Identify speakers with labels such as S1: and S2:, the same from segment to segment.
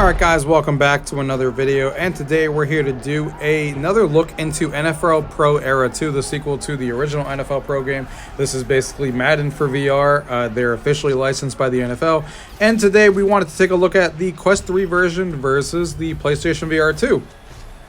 S1: Alright guys, welcome back to another video, and today we're here to do another look into NFL Pro Era 2, the sequel to the original NFL Pro game. This is basically Madden for VR. They're officially licensed by the NFL, and today we wanted to take a look at the Quest 3 version versus the PlayStation VR2.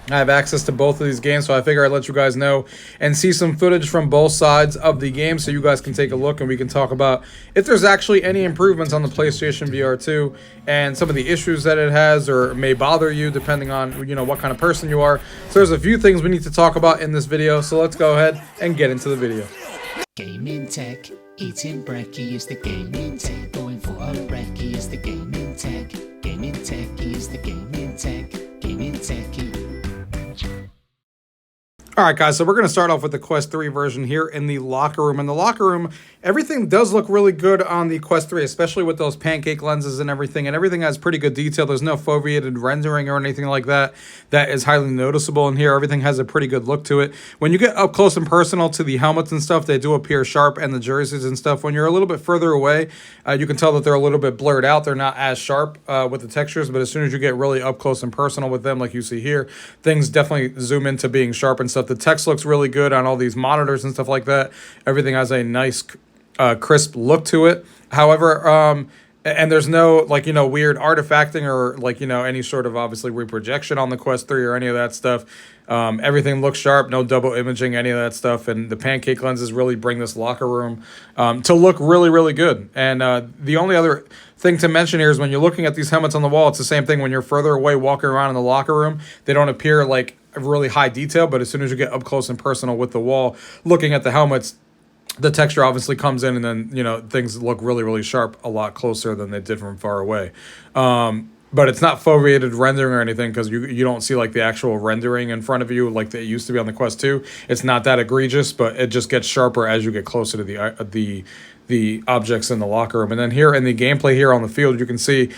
S1: I have access to both of these games, so I figure I'd let you guys know and see some footage from both sides of the game so you guys can take a look and we can talk about if there's actually any improvements on the PlayStation VR2 and some of the issues that it has or may bother you depending on, you know, what kind of person you are. So there's a few things we need to talk about in this video, so let's go ahead and get into the video.
S2: Gaming tech, eating brekkie is the gaming tech, going for a brekkie is the gaming tech, gaming tech is the gaming tech, gaming techie.
S1: Alright guys, so we're going to start off with the Quest 3 version here in the locker room. In the locker room, everything does look really good on the Quest 3, especially with those pancake lenses and everything has pretty good detail. There's no foveated rendering or anything like that. That is highly noticeable in here. Everything has a pretty good look to it. When you get up close and personal to the helmets and stuff, they do appear sharp, and the jerseys and stuff. When you're a little bit further away, you can tell that they're a little bit blurred out. They're not as sharp with the textures, but as soon as you get really up close and personal with them, like you see here, things definitely zoom into being sharp and stuff. The text looks really good on all these monitors and stuff like that. Everything has a nice crisp look to it. However, and there's no, like, you know, weird artifacting or, like, you know, any sort of obviously reprojection on the Quest 3 or any of that stuff. Everything looks sharp, no double imaging, any of that stuff. And the pancake lenses really bring this locker room to look really, really good. And the only other thing to mention here is when you're looking at these helmets on the wall, it's the same thing. When you're further away walking around in the locker room, they don't appear like really high detail, but as soon as you get up close and personal with the wall, looking at the helmets, the texture obviously comes in, and then, you know, things look really, really sharp a lot closer than they did from far away. But it's not foveated rendering or anything, because you don't see like the actual rendering in front of you like they used to be on the Quest 2. It's not that egregious, but it just gets sharper as you get closer to the objects in the locker room. And then here in the gameplay here on the field, you can see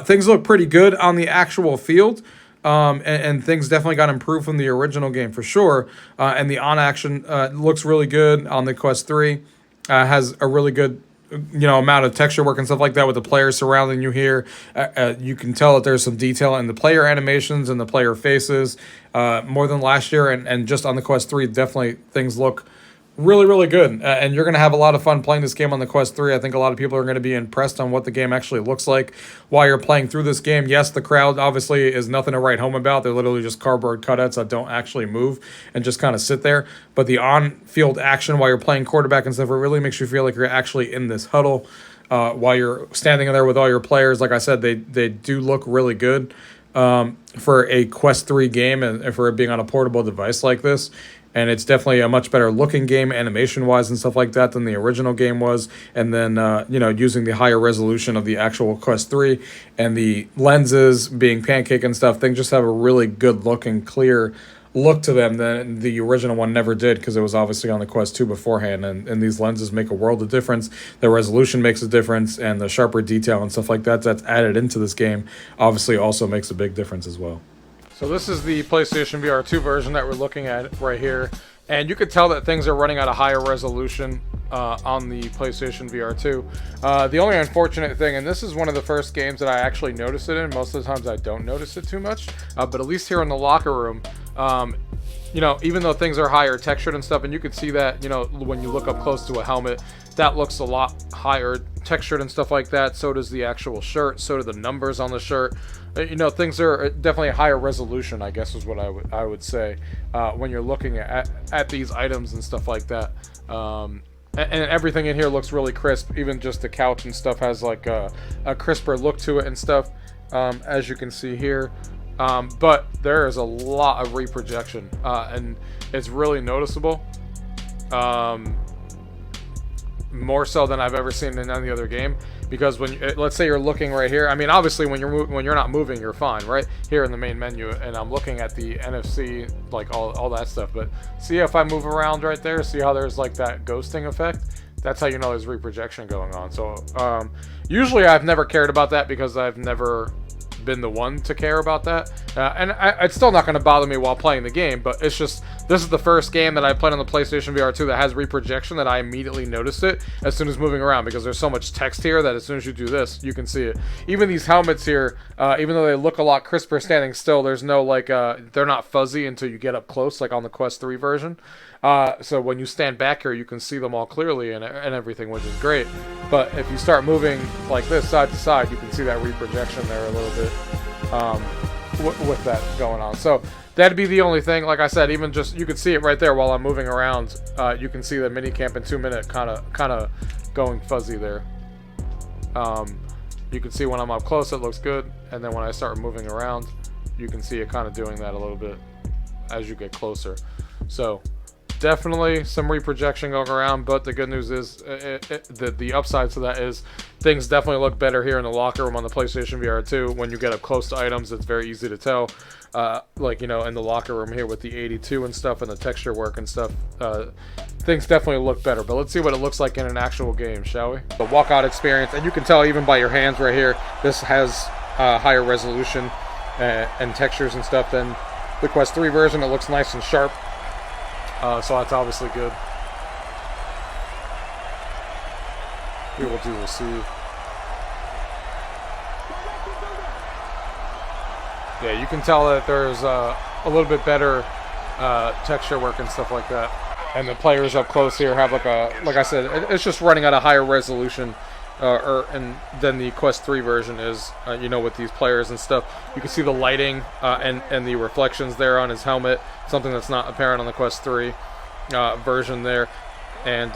S1: things look pretty good on the actual field. And things definitely got improved from the original game for sure. And the on action looks really good on the Quest 3. Has a really good, you know, amount of texture work and stuff like that with the players surrounding you here. You can tell that there's some detail in the player animations and the player faces more than last year. And just on the Quest 3, definitely things look really, really good. And you're going to have a lot of fun playing this game on the Quest 3. I think a lot of people are going to be impressed on what the game actually looks like while you're playing through this game. Yes, the crowd obviously is nothing to write home about. They're literally just cardboard cutouts that don't actually move and just kind of sit there. But the on-field action while you're playing quarterback and stuff, it really makes you feel like you're actually in this huddle while you're standing there with all your players. Like I said, they do look really good for a Quest 3 game and for it being on a portable device like this. And it's definitely a much better looking game animation-wise and stuff like that than the original game was. And then, you know, using the higher resolution of the actual Quest 3 and the lenses being pancake and stuff, things just have a really good looking, clear look to them than the original one never did, because it was obviously on the Quest 2 beforehand. And these lenses make a world of difference. The resolution makes a difference, and the sharper detail and stuff like that that's added into this game obviously also makes a big difference as well. So this is the PlayStation VR2 version that we're looking at right here, and you could tell that things are running at a higher resolution on the PlayStation VR2. The only unfortunate thing, and this is one of the first games that I actually notice it in, most of the times I don't notice it too much, but at least here in the locker room, you know, even though things are higher textured and stuff, and you could see that, you know, when you look up close to a helmet, that looks a lot higher textured and stuff like that. So does the actual shirt, so do the numbers on the shirt. You know, things are definitely a higher resolution, I guess is what I would say, when you're looking at these items and stuff like that. And everything in here looks really crisp. Even just the couch and stuff has like a crisper look to it and stuff, as you can see here. But there is a lot of reprojection, and it's really noticeable. More so than I've ever seen in any other game, because when let's say you're looking right here, I mean, obviously when you're not moving, you're fine right here in the main menu, and I'm looking at the NFC, like all that stuff. But see, if I move around right there, see how there's like that ghosting effect? That's how you know there's reprojection going on. So usually I've never cared about that, because I've never been the one to care about that. It's still not going to bother me while playing the game, but it's just, this is the first game that I played on the PlayStation VR2 that has reprojection that I immediately noticed it as soon as moving around, because there's so much text here that as soon as you do this, you can see it. Even these helmets here, even though they look a lot crisper standing still, there's no, like, they're not fuzzy until you get up close, like on the Quest 3 version. So when you stand back here, you can see them all clearly and everything, which is great. But if you start moving like this, side to side, you can see that reprojection there a little bit. With that going on. So that'd be the only thing. Like I said, even just, you can see it right there while I'm moving around. You can see the minicamp in 2 minute kind of going fuzzy there. You can see when I'm up close it looks good, and then when I start moving around you can see it kind of doing that a little bit as you get closer. So definitely some reprojection going around, but the good news is the upside to that is things definitely look better here in the locker room on the PlayStation VR2. When you get up close to items, it's very easy to tell. Like, you know, in the locker room here with the 82 and stuff and the texture work and stuff, things definitely look better. But let's see what it looks like in an actual game, shall we? The walkout experience, and you can tell even by your hands right here, this has higher resolution and textures and stuff than the Quest 3 version. It looks nice and sharp. So that's obviously good. Here we'll do receive. Yeah, you can tell that there's a little bit better texture work and stuff like that. And the players up close here have like I said, it's just running at a higher resolution than the Quest 3 version is, you know, with these players and stuff. You can see the lighting and the reflections there on his helmet, something that's not apparent on the Quest 3 version there. And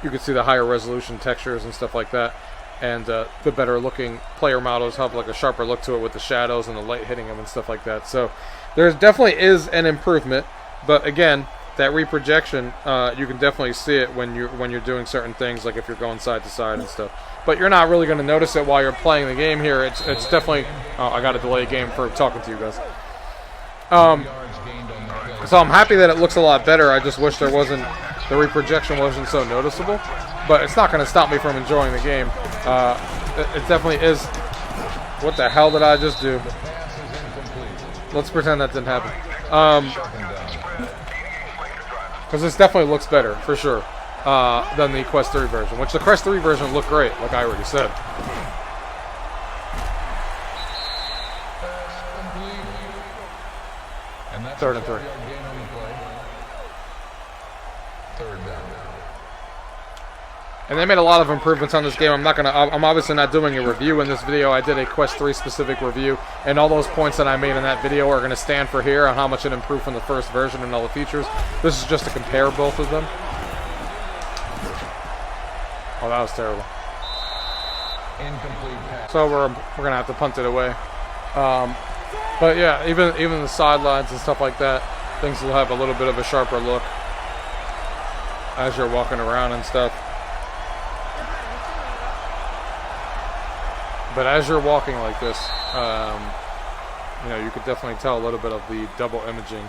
S1: you can see the higher resolution textures and stuff like that. And the better looking player models have like a sharper look to it with the shadows and the light hitting them and stuff like that. So there definitely is an improvement, but again, that reprojection, you can definitely see it when you're doing certain things, like if you're going side to side and stuff. But you're not really going to notice it while you're playing the game here. It's definitely. Oh, I got a delay game for talking to you guys. So I'm happy that it looks a lot better. I just wish the reprojection wasn't so noticeable. But it's not going to stop me from enjoying the game. It definitely is. What the hell did I just do? Let's pretend that didn't happen. Because this definitely looks better, for sure, than the Quest 3 version. Which the Quest 3 version looked great, like I already said. Third and 3. And they made a lot of improvements on this game. I'm obviously not doing a review in this video. I did a Quest 3 specific review, and all those points that I made in that video are going to stand for here on how much it improved from the first version and all the features. This is just to compare both of them. Oh, that was terrible. So we're going to have to punt it away. But yeah, even the sidelines and stuff like that, things will have a little bit of a sharper look as you're walking around and stuff. But as you're walking like this, you know, you could definitely tell a little bit of the double imaging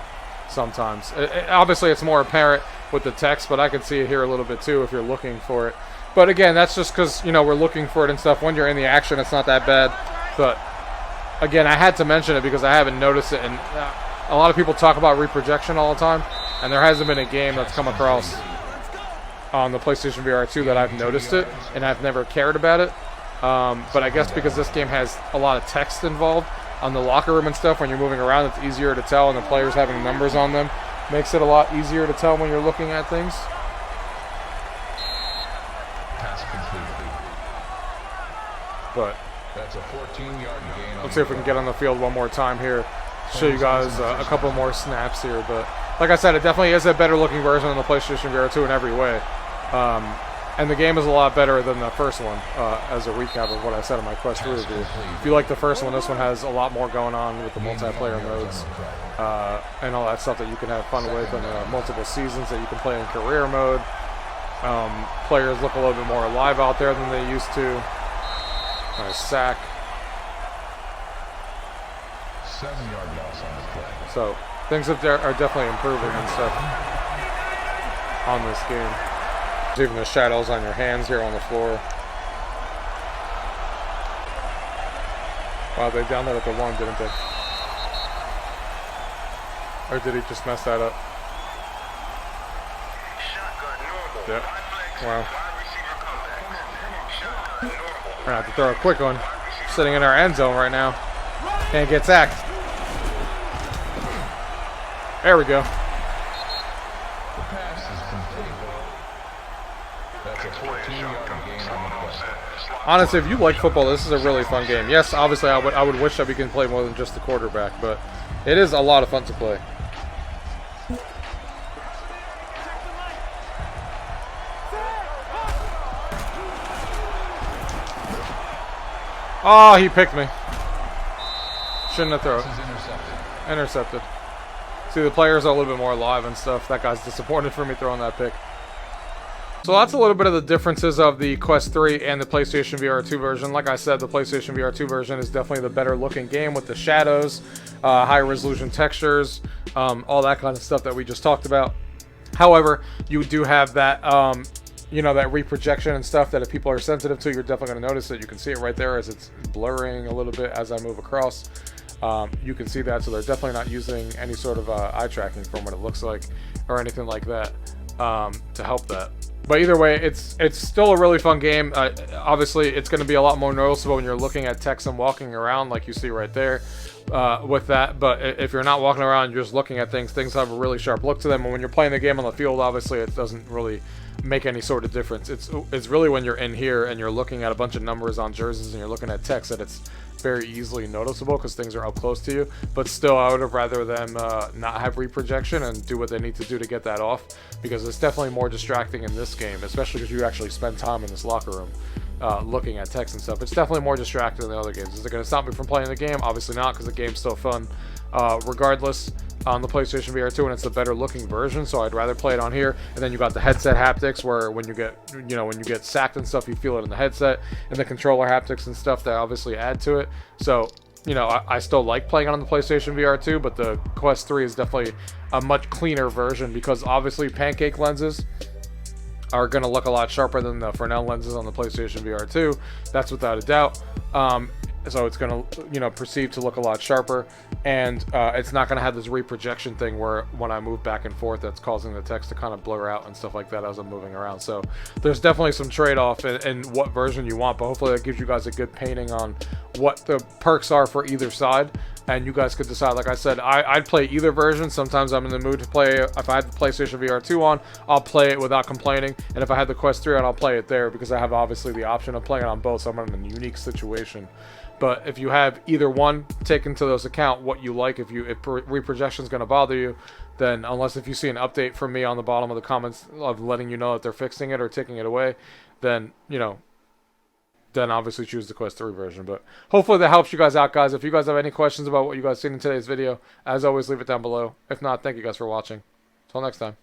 S1: sometimes. Obviously, it's more apparent with the text, but I can see it here a little bit too if you're looking for it. But again, that's just because, you know, we're looking for it and stuff. When you're in the action, it's not that bad. But again, I had to mention it because I haven't noticed it. And a lot of people talk about reprojection all the time, and there hasn't been a game that's come across on the PlayStation VR2 that I've noticed it, and I've never cared about it. But I guess because this game has a lot of text involved on the locker room and stuff, when you're moving around, it's easier to tell, and the players having numbers on them makes it a lot easier to tell when you're looking at things. But
S3: that's a 14-yard gain.
S1: Let's see if we can get on the field one more time here. Show you guys a couple more snaps here. But like I said, it definitely is a better looking version than the PlayStation VR2 in every way. And the game is a lot better than the first one, as a recap of what I said in my Quest 3 review. If you like the first one, this one has a lot more going on with the multiplayer modes and all that stuff that you can have fun with, and multiple seasons that you can play in career mode. Players look a little bit more alive out there than they used to. Nice sack.
S3: 7-yard loss on the play.
S1: So things are definitely improving and stuff on this game. There's even the shadows on your hands here on the floor. Wow, they down there at the one, didn't they? Or did he just mess that up? Yep. Wow. We're gonna have to throw a quick one. Sitting in our end zone right now. Can't get sacked. There we go.
S3: The pass is complete. That's a 14-yard gain on the play.
S1: Honestly, if you like football, this is a really fun game. Yes, obviously, I would wish that we can play more than just the quarterback, but it is a lot of fun to play. Oh, he picked me. Shouldn't have thrown it.
S3: This is intercepted.
S1: Intercepted. See, the players are a little bit more alive and stuff. That guy's disappointed for me throwing that pick. So that's a little bit of the differences of the Quest 3 and the PlayStation VR2 version. Like I said, the PlayStation VR2 version is definitely the better looking game with the shadows, high resolution textures, all that kind of stuff that we just talked about. However, you do have that, you know, that reprojection and stuff that if people are sensitive to, you're definitely going to notice it. You can see it right there as it's blurring a little bit as I move across. You can see that, so they're definitely not using any sort of eye tracking from what it looks like or anything like that to help that. But either way, it's still a really fun game. Obviously, it's going to be a lot more noticeable when you're looking at text and walking around, like you see right there with that. But if you're not walking around, you're just looking at things. Things have a really sharp look to them. And when you're playing the game on the field, obviously, it doesn't really make any sort of difference. It's really when you're in here and you're looking at a bunch of numbers on jerseys and you're looking at text that it's very easily noticeable because things are up close to you. But still, I would have rather them not have reprojection and do what they need to do to get that off, because it's definitely more distracting in this game, especially because you actually spend time in this locker room looking at text and stuff. It's definitely more distracting than the other games. Is it going to stop me from playing the game? Obviously not, because the game's still fun regardless on the PlayStation VR2, and it's the better looking version, so I'd rather play it on here. And then you got the headset haptics, where when you get, you know, when you get sacked and stuff, you feel it in the headset, and the controller haptics and stuff that obviously add to it. So, you know, I still like playing it on the PlayStation VR2, but the Quest 3 is definitely a much cleaner version, because obviously pancake lenses are going to look a lot sharper than the Fresnel lenses on the PlayStation VR2. That's without a doubt. So it's going to, you know, perceive to look a lot sharper, and it's not going to have this reprojection thing where when I move back and forth, that's causing the text to kind of blur out and stuff like that as I'm moving around. So there's definitely some trade-off in what version you want, but hopefully that gives you guys a good painting on what the perks are for either side, and you guys could decide. Like I said, I'd play either version. Sometimes I'm in the mood to play, if I had the PlayStation VR2 on, I'll play it without complaining, and if I had the Quest 3 on, I'll play it there, because I have obviously the option of playing it on both, so I'm in a unique situation. But if you have either one, take into those account what you like. If reprojection is going to bother you, then unless if you see an update from me on the bottom of the comments of letting you know that they're fixing it or taking it away, then, you know, then obviously choose the Quest 3 version. But hopefully that helps you guys out, guys. If you guys have any questions about what you guys seen in today's video, as always, leave it down below. If not, thank you guys for watching. Until next time.